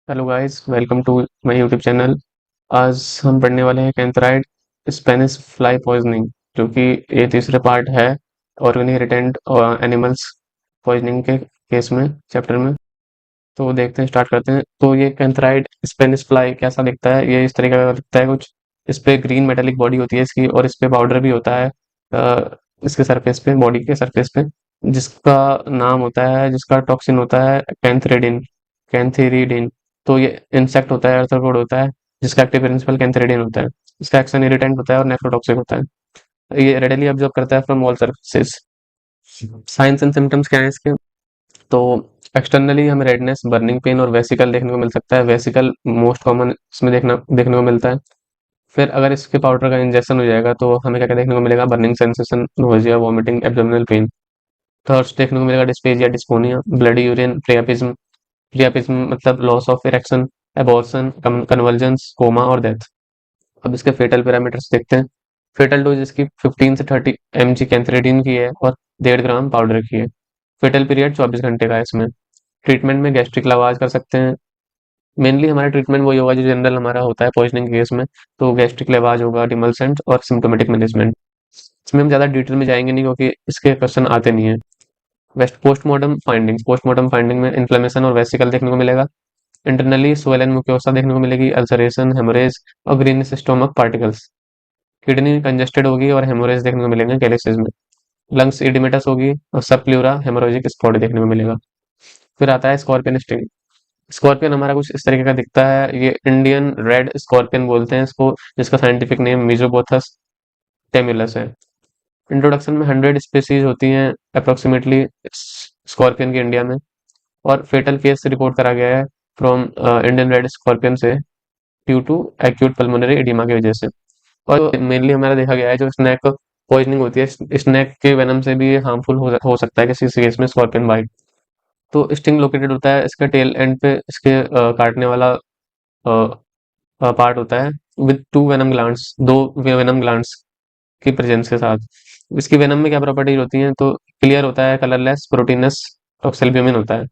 Hello guys, welcome to my YouTube channel. आज हम पढ़ने वाले हैं कैंथराइड स्पेनिश फ्लाई पॉइजनिंग, जो कि ये तीसरा पार्ट है ऑर्गेनिक इरिटेंट और एनिमल्स पॉइजनिंग के केस में, चैप्टर में। तो देखते हैं, स्टार्ट करते हैं। तो ये कैंथराइड स्पेनिश फ्लाई कैसा दिखता है? ये इस तरीके का दिखता है कुछ। इस पे ग्रीन मेटेलिक बॉडी होती है इसकी, और इस पे पाउडर भी होता है इसके सरफेस पे, बॉडी के सरफेस पे, जिसका नाम होता है, जिसका टॉक्सिन होता है कैंथेरिडिन। तो ये इंसेक्ट होता है, अर्थरोपोड होता है, जिसका एक्टिव प्रिंसिपल कैंथेरिडिन होता है। इसका एक्शन इरिटेंट होता है और नेफ्रोटॉक्सिक होता है। ये रेडली ऑब्जर्व करता है from all surfaces. Science and symptoms क्या है इसके? तो एक्सटर्नली हमें रेडनेस, बर्निंग पेन और वेसिकल देखने को मिल सकता है। वेसिकल मोस्ट कॉमन इसमें देखने को मिलता है। फिर अगर इसके पाउडर का इंजेक्शन हो जाएगा तो हमें क्या क्या देखने को मिलेगा? Burning sensation, nausea, vomiting, abdominal pain. Thirst देखने को मिलेगा dyspepsia, dyspnoea, bloody urine, priapism. Priapism मतलब loss of erection, abortion, convulsions, coma और डेथ। अब इसके फेटल पैरामीटर्स देखते हैं। फेटल डोज इसकी 15 से 30 mg कैंथरेडिन की है और 1.5 ग्राम पाउडर की है। फेटल पीरियड 24 घंटे का है इसमें। ट्रीटमेंट में गैस्ट्रिक लवाज कर सकते हैं। मेनली हमारा ट्रीटमेंट वही होगा जो जनरल हमारा होता है पॉइजनिंग केस में। तो गैस्ट्रिक लेवाज होगा, डिमलसेंट और सिम्टोमेटिक मैनेजमेंट। इसमें हम ज़्यादा डिटेल में जाएंगे नहीं, क्योंकि इसके क्वेश्चन आते नहीं है। वेस्ट पोस्टमार्टम फाइंडिंग में इन्फ्लेमेशन और वेसिकल देखने को मिलेगा। इंटरनली स्वेलन म्यूकोसा देखने को मिलेगी, अल्सरेशन, हेमोरेज और greenish stomach particles. Kidney congested होगी और हेमोरेज देखने को मिलेंगे कैलिसेस में। लंग्स इडिमेटस होगी और सब प्लूरा हेमोरेजिक स्पॉट देखने को मिलेगा। फिर आता है स्कॉर्पियन स्टिंग। स्कॉर्पियन हमारा कुछ इस तरीके का दिखता है। ये इंडियन रेड स्कॉर्पियन बोलते हैं इसको, जिसका साइंटिफिक नेम मीजोबोथस टेमुलस है। इंट्रोडक्शन में 100 स्पीसीज होती हैं अप्रोक्सीमेटली स्कॉर्पियन की इंडिया में। और फेटल केस रिपोर्ट करा गया है फ्रॉम इंडियन रेड स्कॉर्पियन से, due to acute pulmonary oedema की वजह से। और मेनली हमारा देखा गया है जो स्नेक पॉइजनिंग होती है, स्नेक के वेनम से भी हार्मफुल हो सकता है किसी केस में स्कॉर्पियन बाइट। तो स्टिंग लोकेटेड होता है इसके टेल एंड पे, इसके काटने वाला पार्ट होता है विद टू वेनम ग्लैंड्स, दो वेनम ग्लैंड्स की प्रेजेंस के साथ। इसकी वेनम में क्या प्रॉपर्टीज होती हैं? तो क्लियर होता है, कलरलेस, प्रोटीनस, टॉक्सल्ब्यूमिन होता है।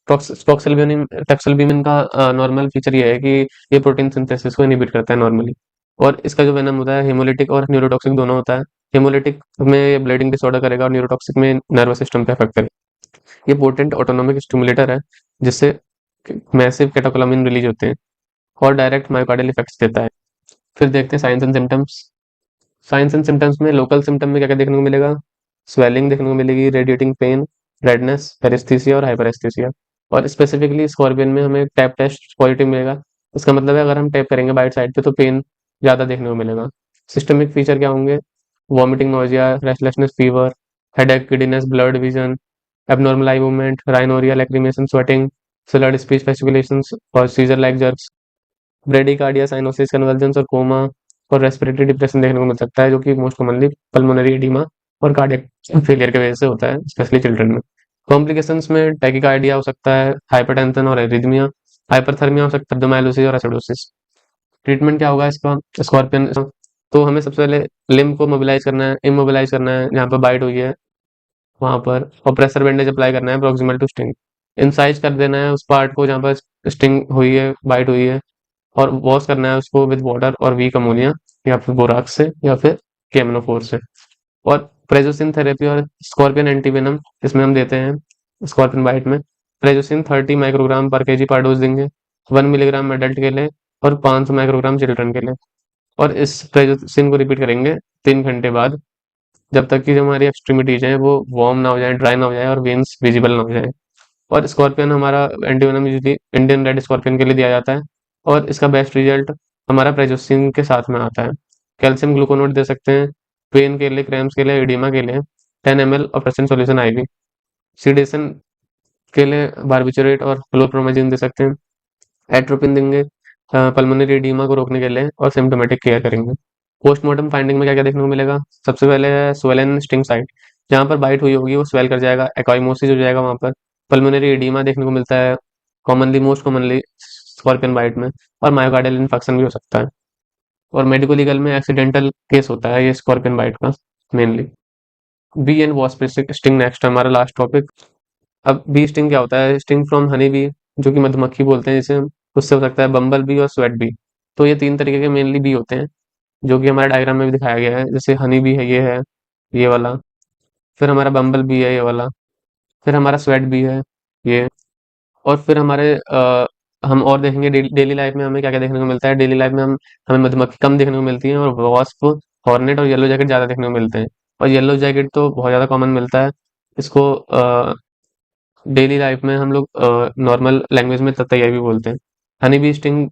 टॉक्सल्ब्यूमिन का नॉर्मल फीचर ये है कि ये प्रोटीन सिंथेसिस को इनहिबिट करता है नॉर्मली। और इसका जो वेनम होता है हेमोलिटिक और न्यूरोटॉक्सिक दोनों होता है। हेमोलिटिक में ये ब्लीडिंग डिसऑर्डर करेगा और न्यूरोटॉक्सिक में नर्वस सिस्टम पे अफेक्ट करेगा। ये पोटेंट ऑटोनोमिक स्टिमुलेटर है, जिससे मैसिव कैटेकोलामिन रिलीज होते हैं और डायरेक्ट मायोकार्डियल इफेक्ट्स देता है। फिर देखते हैं science and symptoms. Science and symptoms में लोकल सिम्टम में क्या क्या देखने को मिलेगा? स्वेलिंग देखने को मिलेगी, रेडिएटिंग पेन, रेडनेस, पेरेस्थीसिया और हाइपरेस्थीसिया। और स्पेसिफिकली स्कॉर्पियन में हमें टैप टेस्ट पॉजिटिव मिलेगा। इसका मतलब है अगर हम टैप करेंगे बाइट साइड पे तो पेन ज़्यादा देखने को मिलेगा। सिस्टमिक फीचर क्या होंगे? Vomiting, nausea, restlessness, fever, headache, giddiness, blurred vision, abnormal eye movement, rhinorrhoea, lacrimation, sweating, slurred speech, fasciculations और seizure like jerks, bradycardia, cyanosis, convulsions और कोमा और रेस्पिरेटरी डिप्रेशन देखने को मिल सकता है, जो कि मोस्ट कॉमनली पल्मोनरी एडिमा और कार्डियक फेलियर की वजह से होता है, स्पेशली चिल्ड्रन में। कॉम्प्लिकेशंस में टैकिकार्डिया हो सकता है, हाइपरटेंशन और एरिथमिया, हाइपरथर्मिया हो सकता है, एब्डोमाइलोसिस और एसिडोसिस। ट्रीटमेंट क्या होगा इसका? स्कॉर्पियन, तो हमें सबसे पहले लिम्ब को मोबिलाइज करना है, इमोबिलाइज करना है जहाँ पर बाइट हुई है वहां पर, और प्रेशर बैंडेज अप्लाई करना है प्रोक्सिमल टू स्टिंग। इंसाइज कर देना है उस पार्ट को जहाँ पर स्टिंग हुई है, बाइट हुई है, और वॉश करना है उसको विद वाटर और वीक अमोनिया, या फिर बोराक्स से, या फिर केमनोफोर से। और प्रेजोसिन थेरेपी और स्कॉर्पियन एंटीवेनम इसमें हम देते हैं स्कॉर्पियन बाइट में। प्रेजोसिन 30 माइक्रोग्राम पर केजी पर डोज देंगे, 1 मिलीग्राम एडल्ट के लिए और 500 माइक्रोग्राम चिल्ड्रन के लिए। और इस प्रेजोसिन को रिपीट करेंगे 3 घंटे बाद, जब तक कि जो हमारी एक्सट्रीमिटीज हैं वो वार्म ना हो जाए, ड्राई ना हो जाए और वेन्स विजिबल ना हो जाए। और स्कॉर्पियन हमारा antivenom usually Indian red scorpion के लिए दिया जाता है, और इसका बेस्ट रिजल्ट हमारा प्रेजोसिन के साथ में आता है। कैल्शियम ग्लूकोनोट दे सकते हैं पेन के लिए, क्रैम्स के लिए, एडिमा के लिए, 10 ml of present solution IV. Sedation के लिए बारबिचुरेट और क्लोरप्रोमाजिन दे सकते हैं। एट्रोपिन देंगे पल्मोनरी एडिमा को रोकने के लिए, और सिम्टोमेटिक केयर करेंगे। पोस्टमार्टम फाइंडिंग में क्या क्या देखने को मिलेगा? सबसे पहले है स्वेलन स्टिंग साइट, जहाँ पर बाइट हुई होगी वो स्वेल कर जाएगा, एक्वाइमोसिस हो जाएगा वहाँ पर। पल्मोनरी एडिमा देखने को मिलता है commonly, most commonly scorpion bite में। और मायोकार्डियल इन्फेक्शन भी हो सकता है। और मेडिको लीगल में एक्सीडेंटल केस होता है ये स्कॉर्पियन बाइट का mainly. Bee and wasp sting next हमारा लास्ट टॉपिक। अब बी स्टिंग क्या होता है? स्टिंग फ्रॉम हनी बी, जो कि मधुमक्खी बोलते हैं इसे हम। उससे हो सकता है बम्बल बी और स्वेट बी। तो ये 3 तरीके के मेनली बी होते हैं, जो कि हमारे डायग्राम में भी दिखाया गया है। जैसे हनी बी है, ये वाला, फिर हमारा बम्बल बी है ये वाला, फिर हमारा स्वेट बी है ये, और फिर हमारे हम और देखेंगे डेली लाइफ में हमें क्या-क्या देखने को मिलता है। डेली लाइफ में हम हमें मधुमक्खी कम देखने को मिलती हैं और वॉस्प, हॉर्नेट और येलो जैकेट ज़्यादा देखने को मिलते हैं। और येलो जैकेट तो बहुत ज़्यादा कॉमन मिलता है। इसको डेली लाइफ में हम लोग नॉर्मल लैंग्वेज में ततैया भी बोलते हैं। हनी बी स्टिंग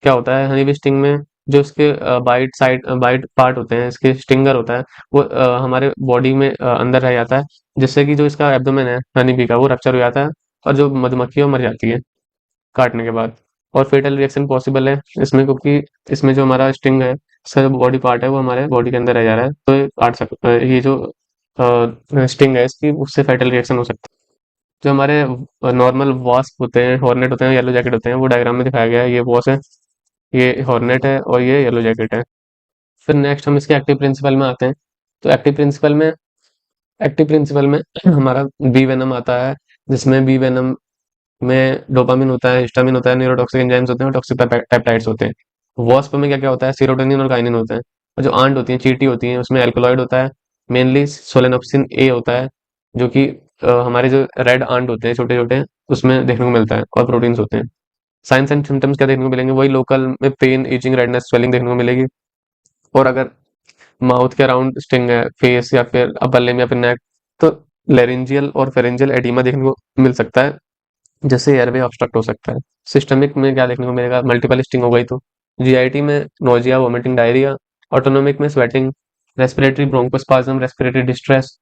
क्या होता है? हनी बी स्टिंग में जो इसके बाइट पार्ट होते हैं, इसके स्टिंगर होता है, वो हमारे बॉडी में अंदर रह जाता है, जिससे कि जो इसका एब्डोमेन है हनी बी का, वो रप्चर हो जाता है और जो मधुमक्खी है वो मर जाती है काटने के बाद। और फेटल रिएक्शन पॉसिबल है इसमें, क्योंकि इसमें जो हमारा स्टिंग है, इसका जो बॉडी पार्ट है वो हमारे बॉडी के अंदर रह जा रहा है, तो ये जो स्टिंग है इसकी, उससे फेटल रिएक्शन हो सकता है। जो हमारे नॉर्मल वास्प होते हैं, हॉर्नेट होते हैं, येलो जैकेट होते हैं, वो डायग्राम में दिखाया गया है। ये वॉस है, ये हॉर्नेट है और ये येलो जैकेट है। फिर नेक्स्ट हम इसके एक्टिव प्रिंसिपल में आते हैं। तो एक्टिव प्रिंसिपल में हमारा बी वेनम आता है, जिसमें बी वेनम में डोपामिन होता है, हिस्टामिन होता है, न्यूरोटॉक्सिक एंजाइम्स होते हैं और टॉक्सिक पेप्टाइड्स होते हैं। वॉस्प में क्या क्या होता है? सीरोटोनिन और काइनिन होता है। और जो आंट होती हैं, चींटी होती हैं, उसमें एल्कलॉइड होता है, मेनली सोलेनोक्सिन ए होता है, जो कि हमारे जो रेड आंट होते हैं छोटे छोटे, उसमें देखने को मिलता है, और प्रोटीन्स होते हैं। साइंस एंड सिम्टम्स क्या देखने को मिलेंगे? वही लोकल में पेन, इचिंग, रेडनेस, स्वेलिंग देखने को मिलेगी। और अगर माउथ के अराउंड स्टिंग है, फेस या फिर अपर लिम्ब या फिर नेक, तो लेरिंजियल और फेरेंजियल एडिमा देखने को मिल सकता है, जिससे एयरवे ऑब्स्ट्रक्ट हो सकता है। सिस्टमिक में क्या देखने को मिलेगा? मल्टीपल स्टिंग हो गई तो। जीआईटी में नोजिया, वोमिटिंग, डायरिया। ऑटोनोमिक में sweating, respiratory bronchospasm, respiratory distress.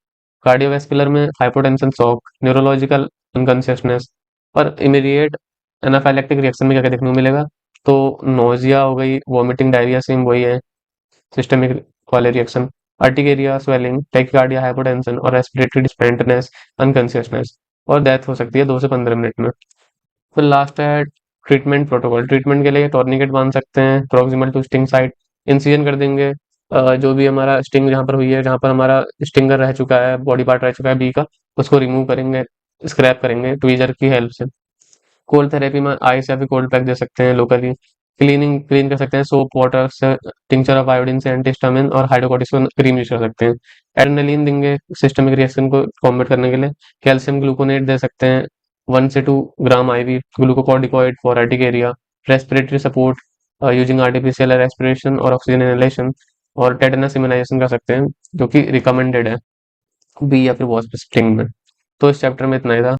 Cardiovascular में हाइपोटेंशन, शॉक, न्यूरोलॉजिकल अनकॉन्शियसनेस। और इमीडिएट एनाफाइलेक्टिक रिएक्शन में क्या क्या देखने को मिलेगा? तो नोजिया हो गई, वोमिटिंग, डायरिया, सेम वही है सिस्टमिक वाले reaction. Urticaria, swelling, tachycardia, hypotension और रेस्पिरेटरी डिस्पेंटनेस, अनकॉन्शियसनेस। और डेथ हो सकती है 2 से 15 मिनट में। फिर लास्ट है ट्रीटमेंट प्रोटोकॉल। ट्रीटमेंट के लिए टॉर्निकेट बांध सकते हैं proximal to sting site, incision कर देंगे। जो भी हमारा स्टिंग जहाँ पर हुई है, जहाँ पर हमारा स्टिंगर रह चुका है, बॉडी पार्ट रह चुका है बी का, उसको रिमूव करेंगे, स्क्रैप करेंगे ट्वीजर की हेल्प से। कोल्ड थेरेपी में आइस या फिर कोल्ड पैक दे सकते हैं लोकली। क्लीन कर सकते हैं सोप वाटर से, टिंचर ऑफ आयोडीन से, एंटीहिस्टामिन और हाइड्रोकोर्टिसोन क्रीम यूज कर सकते हैं। एड्रेनालिन देंगे सिस्टमिक रिएक्शन को कॉम्बैट करने के लिए। कैल्शियम ग्लूकोनेट दे सकते हैं 1 से 2 gram IV. Glucocorticoid for urticaria. Respiratory support using artificial respiration और ऑक्सीजन इनहेलेशन। और टेटनस इम्यूनाइजेशन कर सकते हैं, जो कि रिकमेंडेड है बी या फिर वॉस्प स्टिंग में। तो इस चैप्टर में इतना ही था।